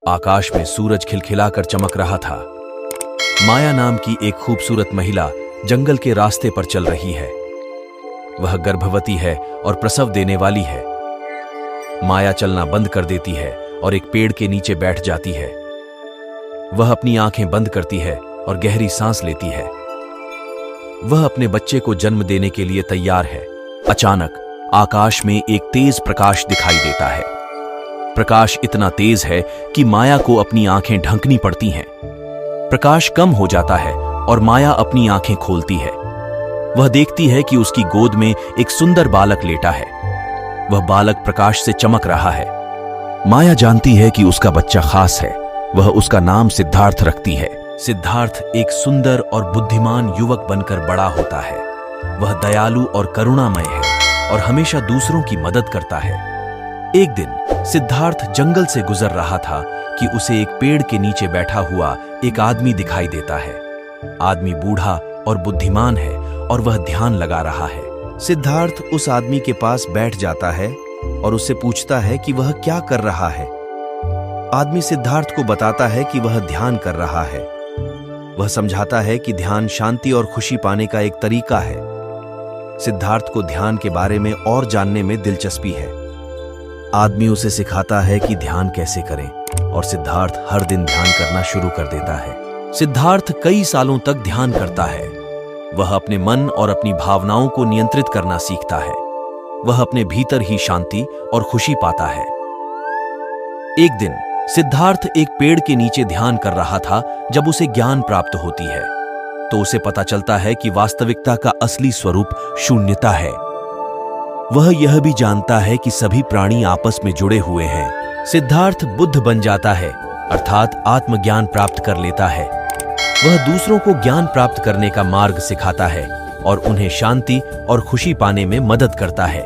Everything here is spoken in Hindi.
आकाश में सूरज खिलखिलाकर चमक रहा था। माया नाम की एक खूबसूरत महिला जंगल के रास्ते पर चल रही है। वह गर्भवती है और प्रसव देने वाली है। माया चलना बंद कर देती है और एक पेड़ के नीचे बैठ जाती है। वह अपनी आंखें बंद करती है और गहरी सांस लेती है। वह अपने बच्चे को जन्म देने के लिए तैयार है। अचानक आकाश में एक तेज प्रकाश दिखाई देता है। प्रकाश इतना तेज है कि माया को अपनी आंखें ढंकनी पड़ती हैं। प्रकाश कम हो जाता है और माया अपनी आंखें खोलती है। वह देखती है कि उसकी गोद में एक सुंदर बालक लेटा है। वह बालक प्रकाश से चमक रहा है। माया जानती है कि उसका बच्चा खास है। वह उसका नाम सिद्धार्थ रखती है। सिद्धार्थ एक सुंदर और बुद्धिमान युवक बनकर बड़ा होता है। वह दयालु और करुणामय है और हमेशा दूसरों की मदद करता है। एक दिन सिद्धार्थ जंगल से गुजर रहा था कि उसे एक पेड़ के नीचे बैठा हुआ एक आदमी दिखाई देता है। आदमी बूढ़ा और बुद्धिमान है और वह ध्यान लगा रहा है। सिद्धार्थ उस आदमी के पास बैठ जाता है और उससे पूछता है कि वह क्या कर रहा है। आदमी सिद्धार्थ को बताता है कि वह ध्यान कर रहा है। वह समझाता है कि ध्यान शांति और खुशी पाने का एक तरीका है। सिद्धार्थ को ध्यान के बारे में और जानने में दिलचस्पी है। आदमी उसे सिखाता है कि ध्यान कैसे करें और सिद्धार्थ हर दिन ध्यान करना शुरू कर देता है। सिद्धार्थ कई सालों तक ध्यान करता है। वह अपने मन और अपनी भावनाओं को नियंत्रित करना सीखता है। वह अपने भीतर ही शांति और खुशी पाता है। एक दिन सिद्धार्थ एक पेड़ के नीचे ध्यान कर रहा था जब उसे ज्ञान प्राप्त होती है। तो उसे पता चलता है कि वास्तविकता का असली स्वरूप शून्यता है। वह यह भी जानता है कि सभी प्राणी आपस में जुड़े हुए हैं। सिद्धार्थ बुद्ध बन जाता है, अर्थात आत्मज्ञान प्राप्त कर लेता है। वह दूसरों को ज्ञान प्राप्त करने का मार्ग सिखाता है और उन्हें शांति और खुशी पाने में मदद करता है।